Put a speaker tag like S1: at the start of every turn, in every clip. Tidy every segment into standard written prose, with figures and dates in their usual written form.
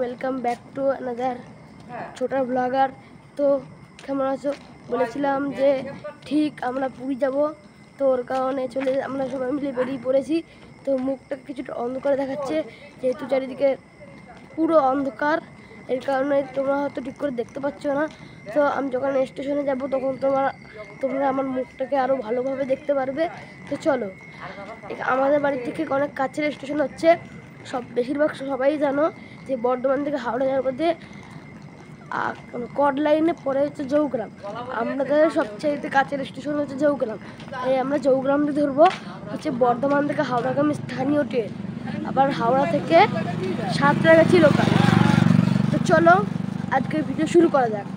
S1: Welcome back to another ছোটা blogger. তো কেমন আছো? বলেছিলাম যে ঠিক আমরা পুরী যাব, তো ওর কারণে আমরা সবাই মিলে বেরিয়ে পড়েছি। তো মুখটা কিছুটা অন্ধকার দেখাচ্ছে যেহেতু চারিদিকে পুরো অন্ধকার, এর কারণে তোমরা হয়তো ঠিক করে দেখতে পাচ্ছ না। তো আমি যখন স্টেশনে যাব তখন তোমরা আমার মুখটাকে আরও ভালোভাবে দেখতে পারবে। তো চলো, আমাদের বাড়ি থেকে অনেক কাছের স্টেশন হচ্ছে, বেশিরভাগ সবাই জানো যে বর্ধমান থেকে হাওড়া যাওয়ার পথে কড লাইনে পরে হচ্ছে জৌগ্রাম। আমাদের সবচেয়ে কাছের স্টেশন হচ্ছে জৌগ্রাম, তাই আমরা জৌগ্রাম দিয়ে ধরবো হচ্ছে বর্ধমান থেকে হাওড়াগামী স্থানীয় ট্রেন, আবার হাওড়া থেকে সাঁতরাগাছি লোকাল। তো চলো আজকের ভিডিও শুরু করা যাক।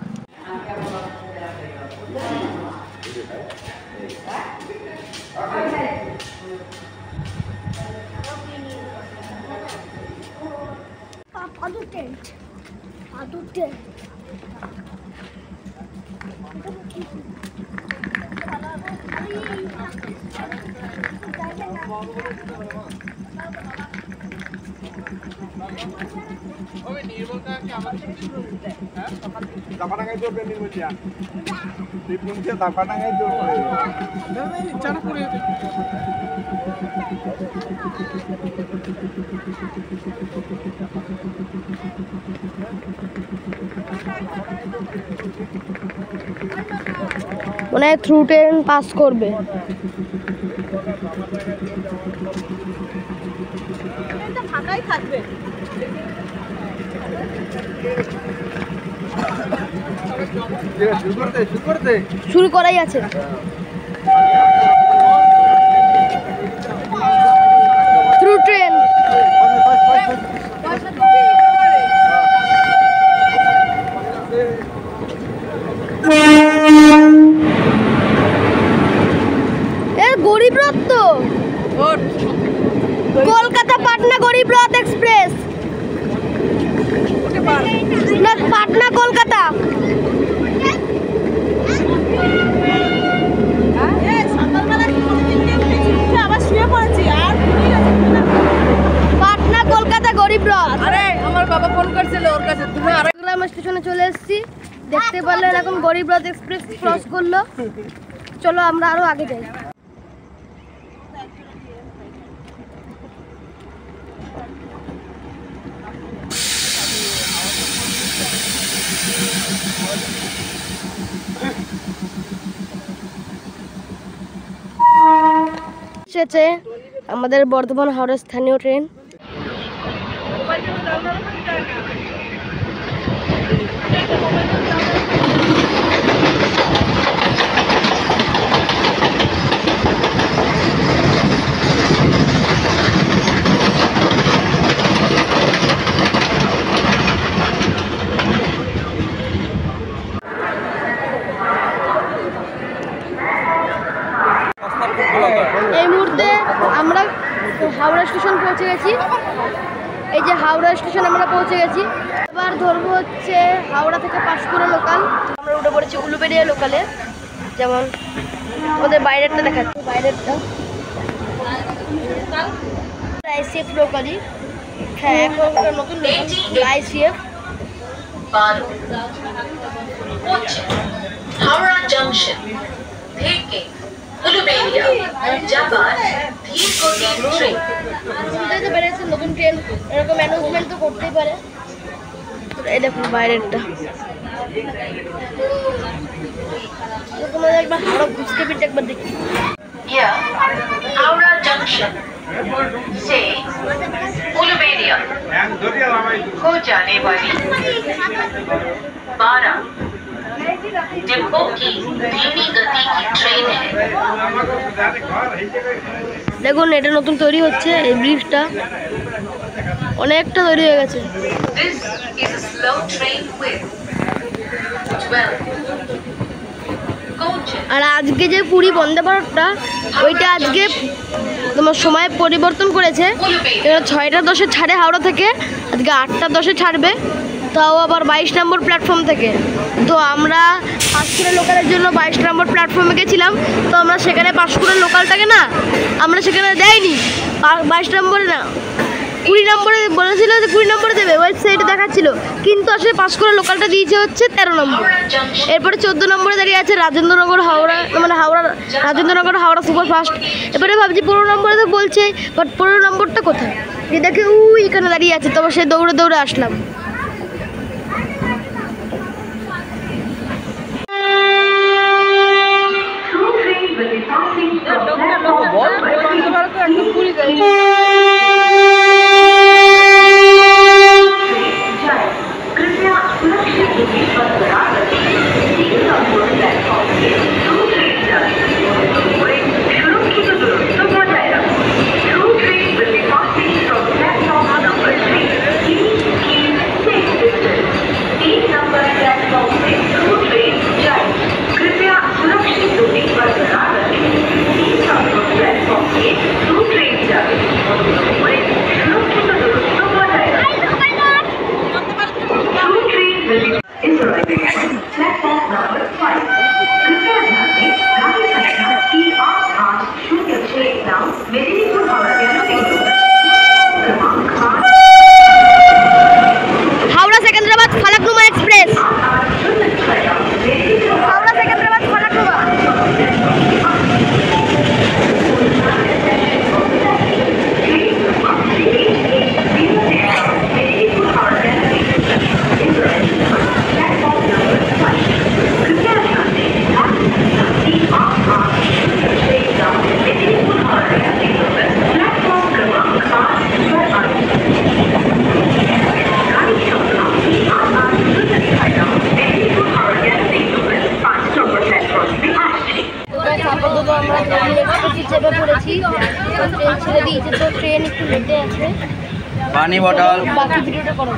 S1: মনে হয় থ্রু ট্রেন পাস করবে। ফাঁকাই থাকবে, শুরু করাই আছে। থ্রু ট্রেন গরিব রথ, তো কলকাতা পাটনা গরিব রথ এক্সপ্রেস, না পাটনা কলকাতা। পাটনা কলকাতা গরিব রথ।
S2: আরে আমার বাবা ফোন করছিল ওর কাছে, তুমি
S1: জৌগ্রাম স্টেশনে চলে এসেছি, দেখতে পারলেন এখন গরিব রথ এক্সপ্রেস ক্রস করলো। চলো আমরা আরো আগে যাই। এসেছে আমাদের বর্ধমান হাওড়া স্থানীয় ট্রেন। এই মুহূর্তে আমরা হাওড়া স্টেশন পৌঁছে গেছি। এই যে হাওড়া স্টেশন আমরা পৌঁছে গেছি। এবার ধরবো হচ্ছে হাওড়া থেকে পাঁশকুড়া লোকাল। আমরা উঠে পড়েছি উলুবেড়িয়া লোকালে। যেমন আমাদের বাইরেরটা দেখাচ্ছি, বাইরেরটা আইসিএফ লোকালই। হ্যাঁ, এখন নতুন আইসিএফ
S3: হাওড়া জংশন থেকে উলুবেড়িয়া যাবার ধীর গতির ট্রেন।
S1: শুনতে পেরেছে নতুন ট্রেন, এরকম অ্যানাউন্সমেন্ট তো করতেই পারে। এই দেখুন বাইরেরটা। তোমাদের একবার হাওড়া বুঝতে পেরে একবার দেখি।
S3: হাওড়া জংশন से उलुबेड़िया को जाने वाली 12 डिब्बों की धीमी गति की ट्रेन है।
S1: দেখুন এটা নতুন তৈরি হচ্ছে, এই ব্রিজটা অনেকটা তৈরি হয়ে গেছে।
S3: This is a slow train with 12 coaches.
S1: আর আজকে যে পুরী বন্দে ভারতটা, ওইটা আজকে তোমার সময় পরিবর্তন করেছে। 6টা 10-এ ছাড়ে হাওড়া থেকে, আজকে 8টা 10-এ ছাড়বে, তাও আবার 22 নম্বর প্ল্যাটফর্ম থেকে। তো আমরা পাঁশকুড়া লোকালের জন্য 22 নম্বর প্ল্যাটফর্মে গেছিলাম। তো আমরা সেখানে পাঁশকুড়া লোকালটাকে না আমরা সেখানে দেয়নি, 22 নম্বরে না 20 নম্বরে বলেছিল যে 20 নম্বরে দেবে, ওয়েবসাইটে দেখাচ্ছিল, কিন্তু আসলে পাস করে লোকালটা দিয়েছে হচ্ছে 13 নম্বর। এরপরে 14 নম্বরে দাঁড়িয়ে আছে রাজেন্দ্রনগর হাওড়া, মানে রাজেন্দ্রনগর হাওড়া সুপারফাস্ট। এবারে ভাবছি 15 নম্বরে তো বলছে, বাট 15 নম্বরটা কোথায়? যে দেখে এখানে দাঁড়িয়ে আছে, তবে সে দৌড়ে দৌড়ে আসলাম।
S2: একদম পুরি যাই।
S1: হাওড়া সেকেন্দ্রাবাদ ফলাকনুমা এক্সপ্রেস, হাওড়া সেকেন্দ্রাবাদ ফলাকনুমা। আমরা চেপে পড়েছি, ট্রেন ছেড়ে দিয়েছে, তো ট্রেন একটু লেটে আছে।
S4: পানি বটল
S1: বাকি ভিডিওটা করো।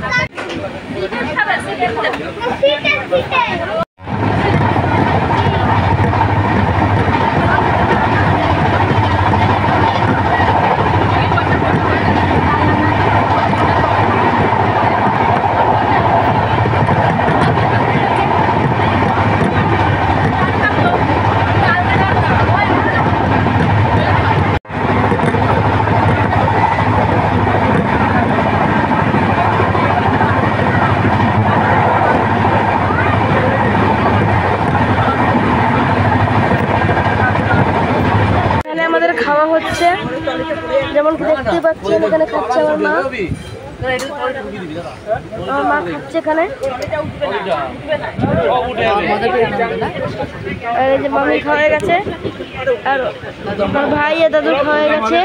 S1: আমাদের খাওয়া হচ্ছে, যেমন দেখতে পাচ্ছেন এখানে খাচ্ছে আমার মা, খাচ্ছে এখানে। আর এই যে মামি খাওয়া হয়ে গেছে, আর আমার ভাই আর দাদু খাওয়া হয়ে গেছে।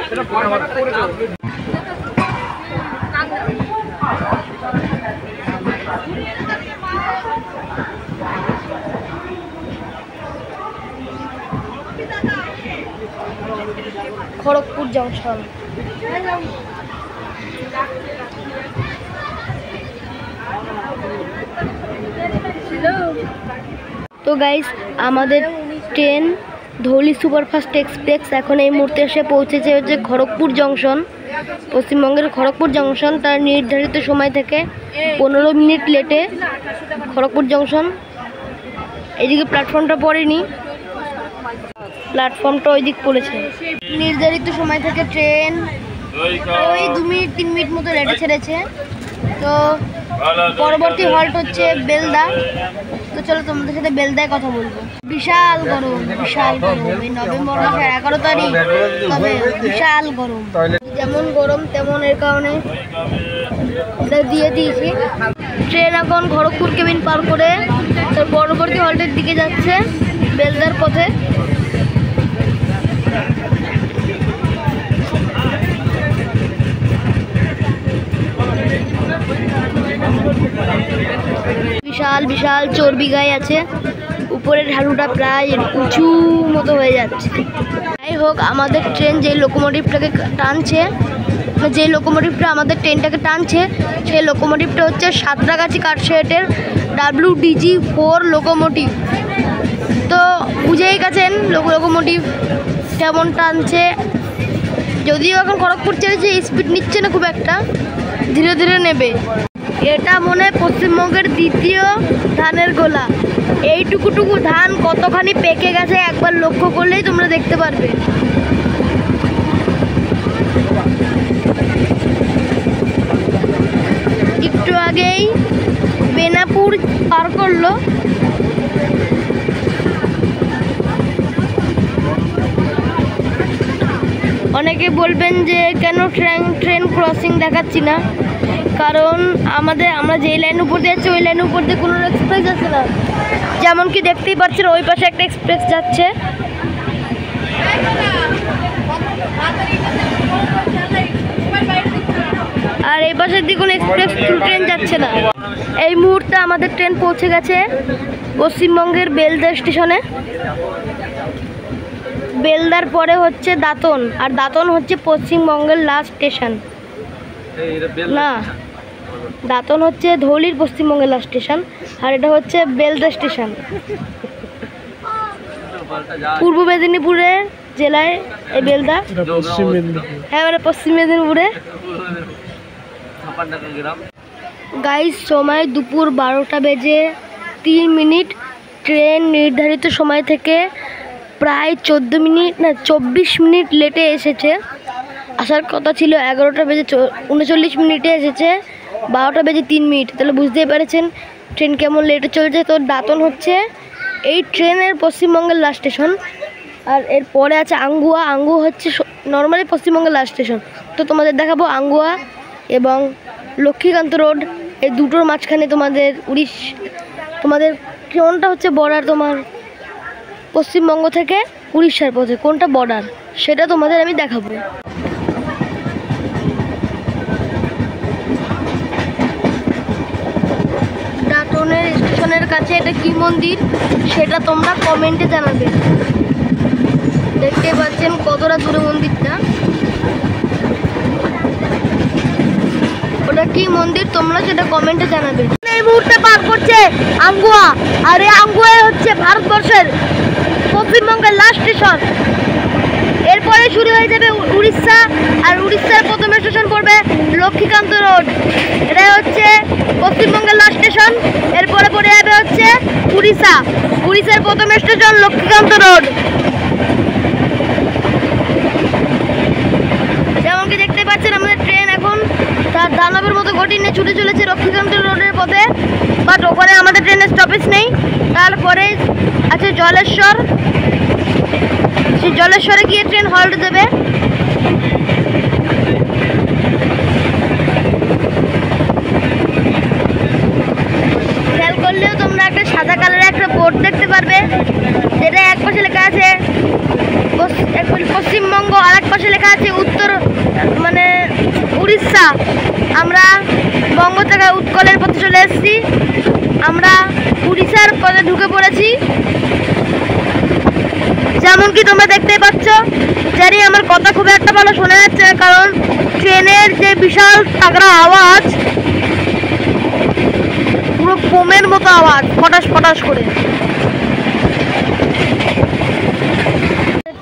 S1: খড়গপুর জংশন। তো গাইস, আমাদের ট্রেন ধৌলি সুপারফাস্ট এক্সপ্রেস এখন এই মুহূর্তে এসে পৌঁছেছে হচ্ছে খড়গপুর জংশন, পশ্চিমবঙ্গের খড়গপুর জংশন। তার নির্ধারিত সময় থেকে 15 মিনিট লেটে খড়গপুর জংশন। এইদিকে প্ল্যাটফর্মটা পড়েনি, প্ল্যাটফর্মটা ওই দিক পড়েছে। নির্ধারিত সময় থেকে ট্রেন ওই 2 মিনিট 3 মিনিট মতো লেটে ছেড়েছে। তো পরবর্তী হল্ট হচ্ছে বেলদা। তো চলো তোমাদের সাথে বেলদায় কথা বলবো। বিশাল গরম, বিশাল গরম, এই নভেম্বর মাসের 11 তারিখ, তবে বিশাল গরম। যেমন গরম তেমন এর কারণে দিয়ে দিয়েছি। ট্রেন এখন খড়গপুর কেবিন পার করে তার পরবর্তী হল্টের দিকে যাচ্ছে, বেলদার পথে। বিশাল বিশাল চর্বি গায়ে আছে, উপরের ঢালুটা প্রায় উঁচু মতো হয়ে যাচ্ছে। যাই হোক, আমাদের ট্রেন যে লোকোমোটিভটাকে টানছে, যে লোকোমোটিভটা আমাদের ট্রেনটাকে টানছে, সেই লোকোমোটিভটা হচ্ছে সাঁতরাগাছি কারশেডের WDG-4 লোকোমোটিভ। তো বুঝেই গেছেন লোকোমোটিভ কেমন টানছে। যদিও এখন খড়গপুর ছেড়েছে, স্পিড নিচ্ছে না খুব একটা, ধীরে ধীরে নেবে। এটা মনে হয় পশ্চিমবঙ্গের দ্বিতীয় ধানের গোলা। এইটুকুটুকু ধান কতখানি পেকে গেছে একবার লক্ষ্য করলেই তোমরা দেখতে পারবে। একটু আগেই বেনাপুর পার করলো। অনেকে বলবেন যে কেন ট্রেন ক্রসিং দেখাচ্ছি না, কারণ আমরা যেই লাইন উপর দিয়ে যাচ্ছি ওই লাইনের উপর দিয়ে কোনো এক্সপ্রেস যাচ্ছে না। যেমন কি দেখতেই পাচ্ছেন ওই পাশে একটা এক্সপ্রেস যাচ্ছে, আর এই পাশের দিকে কোনো এক্সপ্রেস ট্রেন যাচ্ছে না। এই মুহূর্তে আমাদের ট্রেন পৌঁছে গেছে পশ্চিমবঙ্গের বেলদা স্টেশনে। বেলদার পরে হচ্ছে দাঁতন, আর দাঁতন হচ্ছে পশ্চিমবঙ্গের লাস্ট স্টেশন। না, দাঁতন হচ্ছে ধৌলির পশ্চিমবঙ্গের লাস্ট স্টেশন, আর এটা হচ্ছে বেলদা স্টেশন। পূর্ব মেদিনীপুরের জেলায় এই বেলদা। হ্যাঁ, মানে পশ্চিম মেদিনীপুরে। গাইস, সময় দুপুর 12টা বেজে 3 মিনিট। ট্রেন নির্ধারিত সময় থেকে প্রায় 24 মিনিট লেটে এসেছে। আসার কথা ছিল 11টা বেজে 39 মিনিটে, এসেছে 12টা বেজে 3 মিনিট। তাহলে বুঝতেই পেরেছেন ট্রেন কেমন লেটে চলছে। তো দাঁতন হচ্ছে এই ট্রেনের পশ্চিমবঙ্গের লাস্ট স্টেশন, আর এরপরে আছে আঙ্গুয়া। আঙ্গুয়া হচ্ছে নর্মালি পশ্চিমবঙ্গের লাস্ট স্টেশন। তো তোমাদের দেখাবো আঙ্গুয়া এবং লক্ষ্মীকান্ত রোড, এই দুটোর মাঝখানে তোমাদের তোমাদের কোনটা হচ্ছে বর্ডার, তোমার পশ্চিমবঙ্গ থেকে উড়িষ্যার পথে কোনটা বর্ডার সেটা তোমাদের আমি দেখাবো। দাঁতনের স্টেশনের কাছে এটা কি মন্দির সেটা তোমরা কমেন্টে জানাবে। দেখতে পাচ্ছেন কতটা দূরে মন্দিরটা, ওটা কি মন্দির তোমরা সেটা কমেন্টে জানাবে। এই মুহূর্তে পার করছে আঙ্গুয়া, আর এই আঙ্গুয়া হচ্ছে ভারতবর্ষের পশ্চিমবঙ্গের লাস্ট স্টেশন। এরপরে শুরু হয়ে যাবে উড়িষ্যা, আর উড়িষ্যার প্রথম স্টেশন পড়বে লক্ষ্মীকান্ত রোড। এটা হচ্ছে পশ্চিমবঙ্গের লাস্ট স্টেশন। এরপরে পড়ে যাবে হচ্ছে উড়িষ্যা। উড়িষ্যার প্রথম স্টেশন লক্ষ্মীকান্ত রোড। যেমন কি দেখতে পাচ্ছেন আমাদের ট্রেন এখন তার দানবের মতো গতি নিয়ে ছুটে চলেছে লক্ষ্মীকান্ত রোডের পথে, বাট ওখানে আমাদের ট্রেনের স্টপেজ নেই। তারপরে আছে জলেশ্বর, সেই জলেশ্বরে গিয়ে ট্রেন হল্ট দেবে। খেয়াল করলেও তোমরা একটা সাদা কালারের একটা বোর্ড দেখতে পারবে, যেটা এক পাশে লেখা আছে পশ্চিমবঙ্গ, আর এক পাশে লেখা আছে উত্তর মানে উড়িষ্যা। আমরা বঙ্গ থেকে উৎকলের পথে চলে এসেছি, আমরা উড়িষ্যার পথে ঢুকে পড়েছি। যেমন কি তোমরা দেখতেই পাচ্ছ, জানি আমার কথা খুব একটা ভালো শোনা যাচ্ছে না, কারণ ট্রেনের যে বিশাল তাগড়া আওয়াজ, পুরো বোমের মতো আওয়াজ, ফটাস ফটাস করে।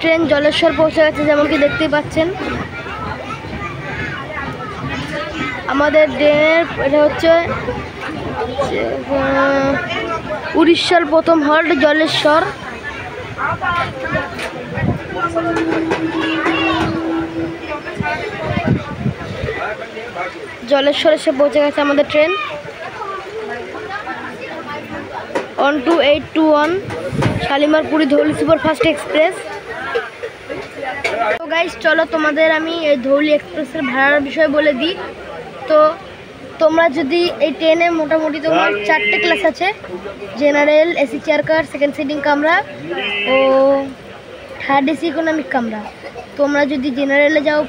S1: ট্রেন জলেশ্বর পৌঁছে গেছে, যেমন কি দেখতেই পাচ্ছেন। আমাদের ট্রেনের এটা হচ্ছে উড়িষ্যার প্রথম হল্ট জলেশ্বর। জলেশ্বর এসে পৌঁছে গেছে আমাদের train 12821 Shalimar Puri Dhauli superfast express. তো গাইস, চলো তোমাদের আমি এই ধৌলি এক্সপ্রেসের ভাড়ার বিষয়ে বলে দিই। তো তোমরা যদি এই ট্রেনে মোটামুটি তোমার 4টে ক্লাস আছে, general, AC chair car, second sitting কামরা ও থার্ড এসি ইকোনমিক কামরা। তোমরা যদি জেনারেলে যাও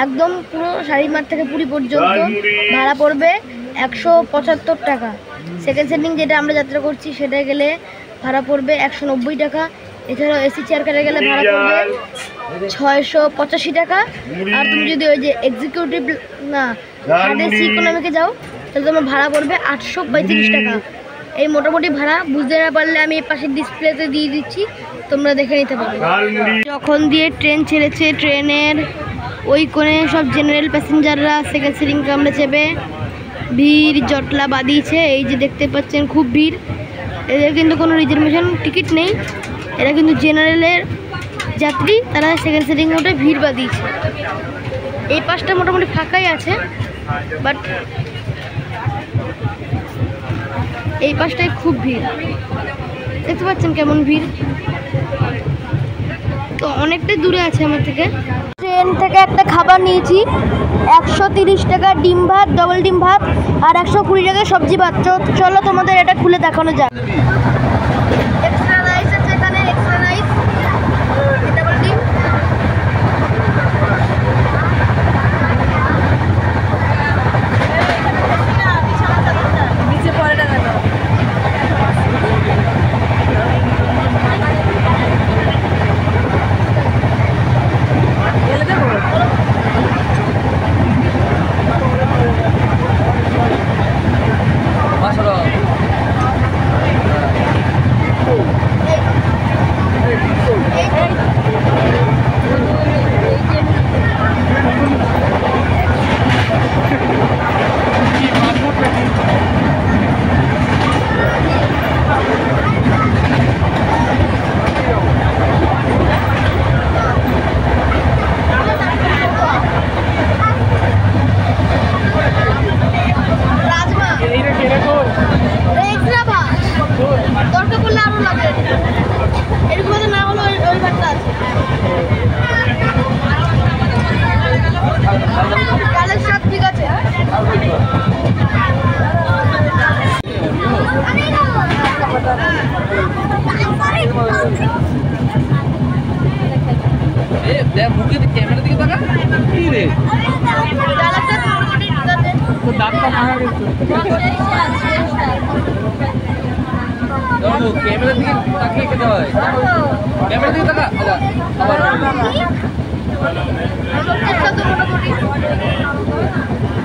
S1: একদম পুরো শালিমার থেকে পুরী পর্যন্ত ভাড়া পড়বে 175 টাকা। সেকেন্ড সিটিং যেটা আমরা যাত্রা করছি সেটা গেলে ভাড়া পড়বে 190 টাকা। এছাড়াও এসি চেয়ার কারে গেলে ভাড়া পড়বে 685 টাকা। আর তুমি যদি ওই যে এক্সিকিউটিভ না থার্ড এসি ইকোনমিকে যাও তাহলে তোমার ভাড়া পড়বে 835 টাকা। এই মোটামুটি ভাড়া বুঝতে না পারলে আমি এই পাশের ডিসপ্লেতে দিয়ে দিচ্ছি, তোমরা দেখে নিতে পারো। যখন দিয়ে ট্রেন ছেড়েছে, ট্রেনের ওই কোণে সব জেনারেল প্যাসেঞ্জাররা সেকেন্ড সিটিং কামড়ে চেপে ভিড় জটলা বাঁধিয়েছে। এই যে দেখতে পাচ্ছেন খুব ভিড়। এদের কিন্তু কোনো রিজার্ভেশন টিকিট নেই, এরা কিন্তু জেনারেলের যাত্রী, তারা সেকেন্ড সিটিং মোটে ভিড় বাঁধিয়েছে। এই পাশটা মোটামুটি ফাঁকাই আছে, বাট এই পাশটায় খুব ভিড়, দেখতে পাচ্ছেন কেমন ভিড়। তো অনেকটাই দূরে আছে আমার থেকে। ট্রেন থেকে একটা খাবার নিয়েছি, 130 টাকা ডিম ভাত, ডবল ডিম ভাত, আর 120 টাকা সবজি ভাত। চলো তোমাদের এটা খুলে দেখানো যাক। এক্সট্রা রাইস আছে এখানে, এক্সট্রা রাইস, ডবল ডিম।
S2: নিচে পরে টাকা দাও। গেলে দেবো।
S4: ক্যামেরা দিকে তাকা কি রে ক্যামেরা দিকে তাকিয়ে খেতে হয়, ক্যামেরা দিকে তাকা। আবার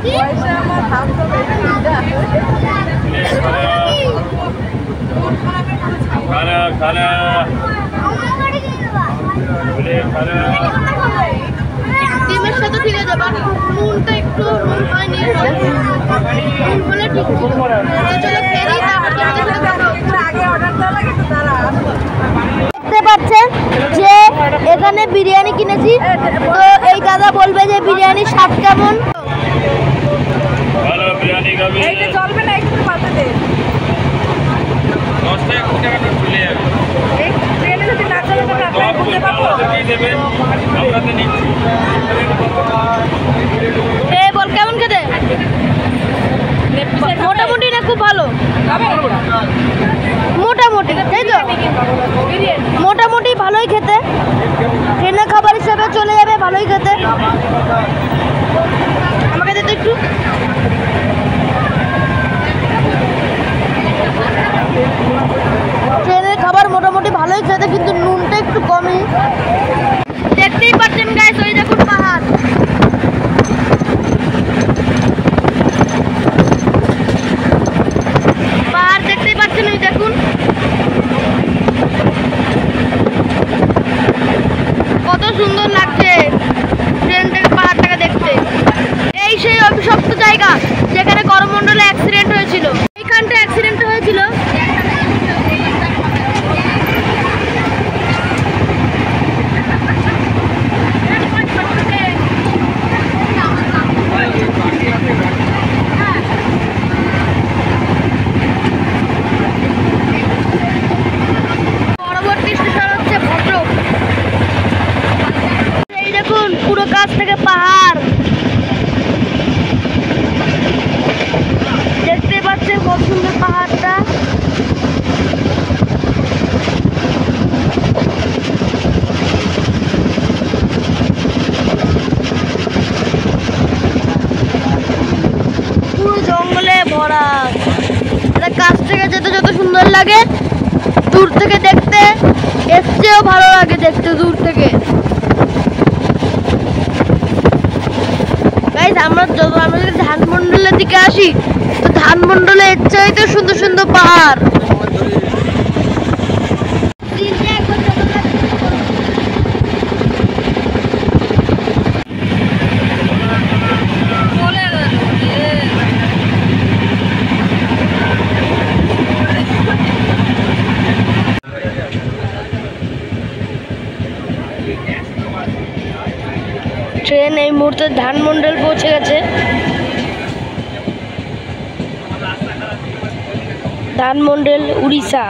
S2: পয়সা আমার হাত তো বেশি
S5: खाना खाना बोले खाना
S1: ডিমের সাথে ঠিক আছে, বাট নুনটা একটু নুন হয়নি, নুন হলে ঠিক ছিল। তো চলো ফেরি, তারপর তোমাদের সাথে দেখা হচ্ছে।
S2: আগে অর্ডার দেওয়া লাগে তো তারা
S1: দেখতে পাচ্ছেন যে এখানে বিরিয়ানি কিনেছি, তো এই দাদা বলবে যে বিরিয়ানির স্বাদ কেমন।
S5: ভালো বিরিয়ানি খাবি
S2: এইটা চলবে না, একটু পাতে দে।
S5: 10 টাকা 20 টাকা নোট চলে যাবে।
S2: এই ট্রেনে যদি না চলে তো রাস্তায় ঘুরতে পাবো।
S5: কি দেবেন আমরা তো নিচ্ছি।
S1: এ বল কেমন খেতে? মোটামুটি না খুব ভালো? মোটামুটি, তাই তো? মোটামুটি ভালোই খেতে, ট্রেনের খাবার হিসেবে চলে যাবে, ভালোই খেতে। আমাকে দে তো একটু। ট্রেনের খাবার মোটামুটি ভালোই খেতে, কিন্তু নুনটা একটু কমই। দেখতেই পাচ্ছেন গাইস, ওই দেখুন পাহাড়। পাহাড় দেখতেই পাচ্ছেন, ওই দেখুন কত সুন্দর লাগছে ট্রেন থেকে পাহাড়টাকে দেখতে। এই সেই অভিশপ্ত জায়গা যেখানে করমণ্ডলে অ্যাক্সিডেন্ট হয়েছিল, এইখানটা অ্যাক্সিডেন্ট হয়েছিল। পরবর্তী স্টেশন হচ্ছে ভদ্রক। এই দেখুন পুরো কাছ থেকে পাহাড় দেখতে পাচ্ছেন, কত সুন্দর পাহাড়টা। পুরো জঙ্গলে ভরা, এটা কাছ থেকে যেতে যত সুন্দর লাগে, দূর থেকে দেখতে এর চেয়েও ভালো লাগে দেখতে দূর থেকে। গাইস আমরা যদি ধানমন্ডলের দিকে আসি, তো ধানমন্ডলে এর চাইতে সুন্দর সুন্দর পাহাড়। ট্রেন এই মুহূর্তে ধানমন্ডল পৌঁছে গেছে। ধানমন্ডল উড়িষ্যা।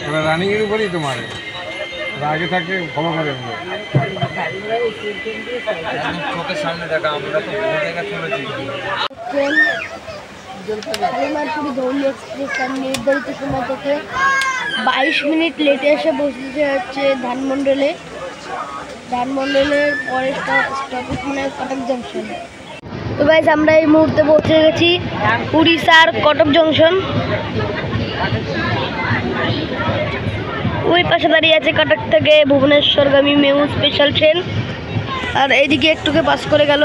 S6: এবার রানিং এর উপরেই তোমার আগে থাকতে ফলো করে
S4: চোখের সামনে দেখা, আমরা তো বহু জায়গা চলেছি।
S1: ট্রেন শালিমারপুরি ধৌলি এক্সপ্রেস তার নির্ধারিত সময় থেকে 22 মিনিট লেটে এসে বসেছে হচ্ছে ধানমন্ডলে। ধানমন্ডলের পরে স্টপেজ মানে কটক জংশন। তো গাইস আমরা এই মুহূর্তে পৌঁছে গেছি উড়িষ্যার কটক জংশন। ওই পাশে দাঁড়িয়ে আছে কটক থেকে ভুবনেশ্বরগামী মেমু স্পেশাল ট্রেন। আর এইদিকে একটুকে পাস করে গেল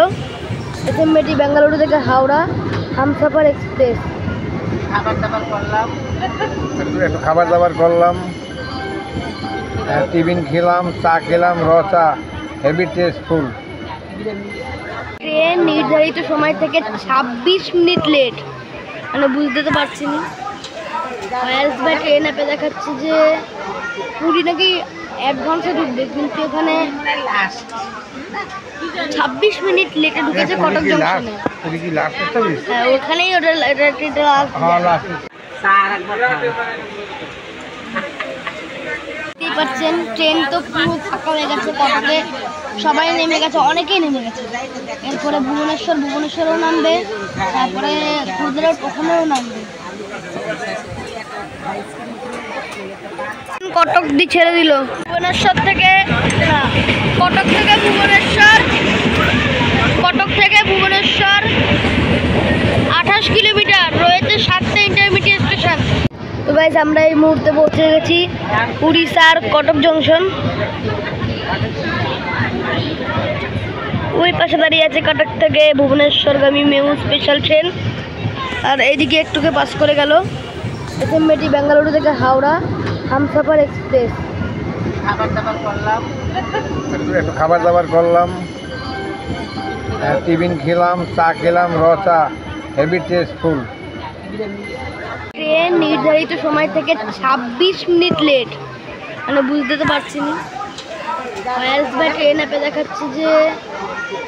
S1: এসএমটি বেঙ্গালুরু থেকে হাওড়া হামসাফার এক্সপ্রেস।
S6: একটু খাবার দাবার করলাম, টিফিন খেলাম, চা খেলাম, র চা, হেভি টেস্টফুল।
S1: ট্রেন নির্ধারিত সময় থেকে 26 মিনিট লেট, মানে বুঝতে তো পারছি না। রয়্যালস বাই ট্রেন অ্যাপে দেখাচ্ছে যে পুরী নাকি অ্যাডভান্সে ঢুকবে, কিন্তু এখানে 26 মিনিট লেটে ঢুকেছে কটক জংশনে। হ্যাঁ ওখানেই ওটা দেখতেই পাচ্ছেন ট্রেন তো পুরো ফাঁকা হয়ে গেছে। কটকে সবাই নেমে গেছে, অনেকেই নেমে গেছে। এরপরে ভুবনেশ্বরেও নামবে, তারপরে কুদরার ওখানেও নামবে। কটক দিয়ে ছেড়ে দিল ভুবনেশ্বর থেকে, না কটক থেকে ভুবনেশ্বর, কটক থেকে ভুবনেশ্বর 28 কিলোমিটার, রয়েছে 7টে ইন্টারমিডিয়েট স্টেশন। তো গাইস আমরা এই মুহূর্তে পৌঁছে গেছি উড়িষ্যার কটক জংশন। ওই পাশে দাঁড়িয়ে আছে কটক থেকে ভুবনেশ্বরগামী মেমু স্পেশাল ট্রেন। আর এইদিকে একটুকে পাস করে গেল এসএমটি বেঙ্গালুরু থেকে হাওড়া হামসাফার এক্সপ্রেস।
S6: একটু খাবার দাবার করলাম, টিফিন খেলাম, চা খেলাম, র চা, হেভি টেস্টফুল।
S1: ট্রেন নির্ধারিত সময় থেকে 26 মিনিট লেট, মানে বুঝতে তো পারছি না। রয়্যালস বাই ট্রেন অ্যাপে দেখাচ্ছে যে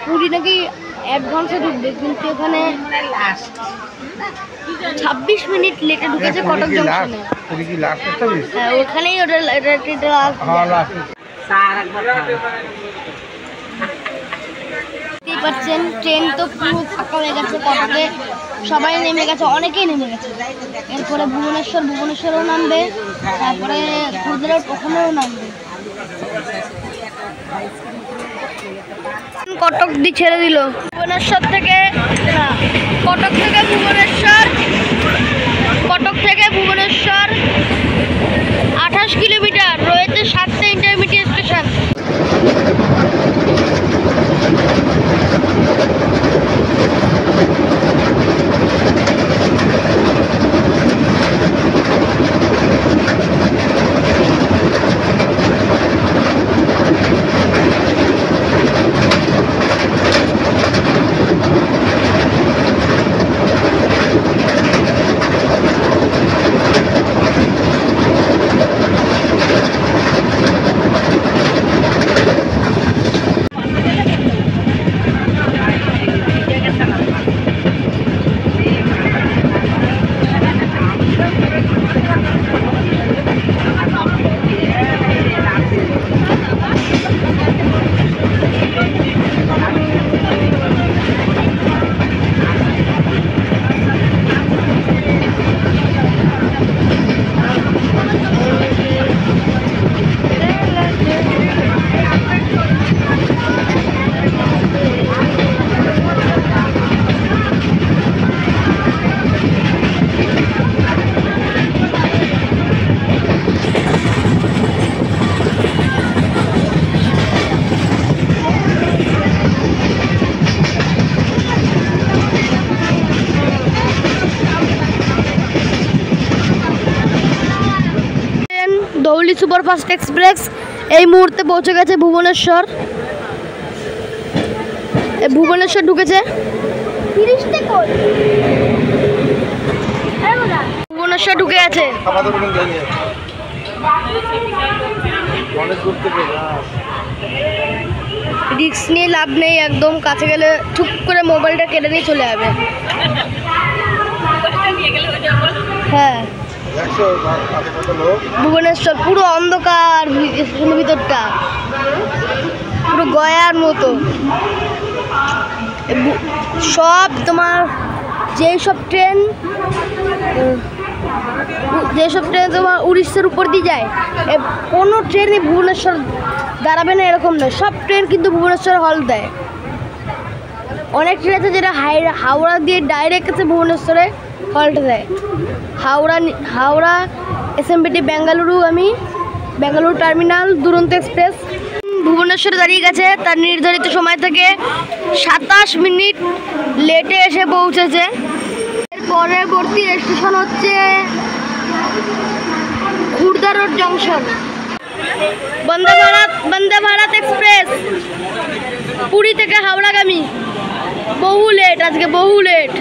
S1: পুরী নাকি অ্যাডভান্সে ঢুকবে, কিন্তু এখানে 26 মিনিট লেটে ঢুকেছে কটক জংশনে। হ্যাঁ ওখানেই ওটা দেখতেই পাচ্ছেন ট্রেন তো পুরো ফাঁকা হয়ে গেছে। কটকে সবাই নেমে গেছে, অনেকেই নেমে গেছে। এরপরে ভুবনেশ্বরেও নামবে, তারপরে কুদরার ওখানেও নামবে। কটক দিয়ে ছেড়ে দিল ভুবনেশ্বর থেকে, না কটক থেকে ভুবনেশ্বর, কটক থেকে ভুবনেশ্বর 28 কিলোমিটার, রয়েছে 7টে intermediate station. Dhauli superfast express এই মুহূর্তে পৌঁছে গেছে ভুবনেশ্বর। ভুবনেশ্বর ঢুকেছে, ভুবনেশ্বর ঢুকে গেছে। রিস্ক নিয়ে লাভ নেই, একদম কাছে গেলে ঠুক করে মোবাইলটা কেটে নিয়ে চলে যাবে। হ্যাঁ, ভুবনেশ্বর পুরো অন্ধকার, ভিতরটা পুরো গয়ার মতো। সব তোমার যেসব ট্রেন তোমার উড়িষ্যার উপর দিয়ে যায়, কোনো ট্রেনে ভুবনেশ্বর দাঁড়াবে না এরকম নয়, সব ট্রেন কিন্তু ভুবনেশ্বর হল দেয়। অনেক ট্রেন আছে যেটা হাওড়া দিয়ে ডাইরেক্ট আছে ভুবনেশ্বরে হল্ট দেয়। হাওড়া এসএমবিটি বেঙ্গালুরু টার্মিনাল দুরন্ত এক্সপ্রেস ভুবনেশ্বরে দাঁড়িয়ে গেছে। তার নির্ধারিত সময় থেকে 27 মিনিট লেটে এসে পৌঁছেছে। এর পরবর্তী স্টেশন হচ্ছে Khurda road junction. Vande Bharat express Puri থেকে হাওড়াগামী। বহু লেট, আজকে বহু লেট।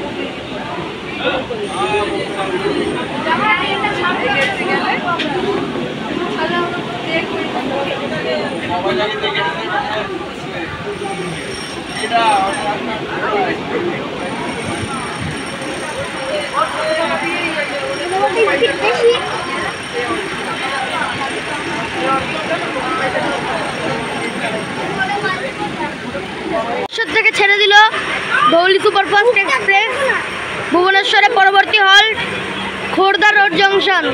S1: থেকে ছেড়ে দিল ধৌলি সুপারফাস্ট এক্সপ্রেস। ভুবনেশ্বরের পরবর্তী হল্ট খোর্দা রোড জংশন।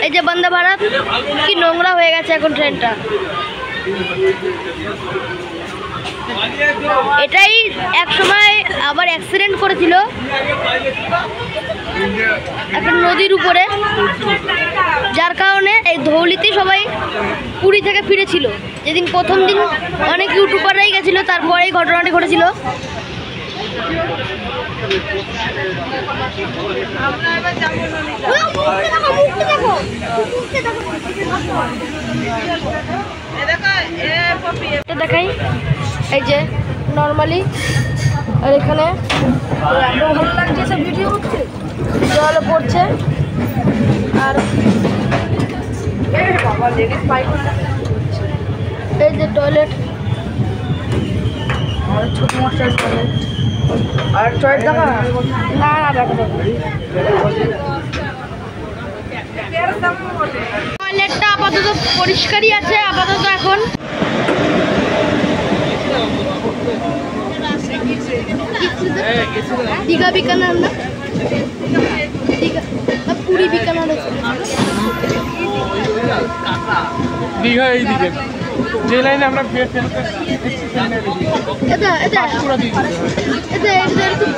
S1: এই যে বন্দে ভারত, কি নোংরা হয়ে গেছে এখন ট্রেনটা। এটাই এক সময় আবার অ্যাক্সিডেন্ট করেছিল একটা নদীর উপরে, যার কারণে এই ধৌলিতে সবাই পুরী থেকে ফিরেছিল। যেদিন প্রথম দিন অনেক ইউটিউবাররাই গেছিলো, তারপরেই ঘটনাটি ঘটেছিল। দেখাই, এই যে নর্মালি, আর এখানে ভালো লাগছে সব ভিডিও হচ্ছে, জল পড়ছে। আর এই যে টয়লেট, ছোট মশার টয়লেট। আর টয়লেট দেখা না টয়লেটটা আপাতত পরিষ্কারই আছে আপাতত। এখন দীঘা বিকানার না, পুরী বিকানার
S6: দীঘা এইদিকে যে লাইনে আমরা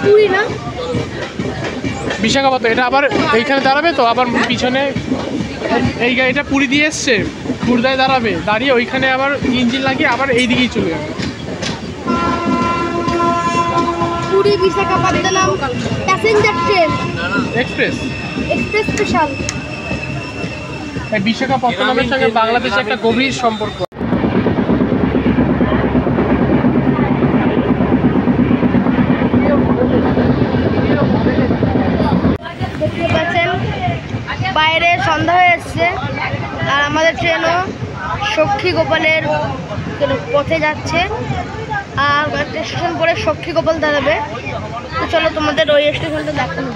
S1: পুরী না
S6: বিশাখাপত্তনম। এটা আবার এইখানে দাঁড়াবে, তো আবার পিছনে এই গাড়িটা পুরী দিয়ে এসছে, খুর্দায় দাঁড়াবে, দাঁড়িয়ে ওইখানে আবার ইঞ্জিন লাগিয়ে আবার এই দিকেই চলে যাবে।
S1: Puri Visakhapatnam passenger train
S6: express
S1: special.
S6: বিশাখাপত্তনমের সঙ্গে বাংলাদেশে একটা গভীর সম্পর্ক।
S1: দেখতে পাচ্ছেন বাইরে সন্ধ্যা হয়ে এসছে, আর আমাদের ট্রেনও সখী গোপালের পথে যাচ্ছে। আর একটা স্টেশন পরে সখী গোপাল দাঁড়াবে। তো চলো তোমাদের ওই স্টেশনটা দেখানো।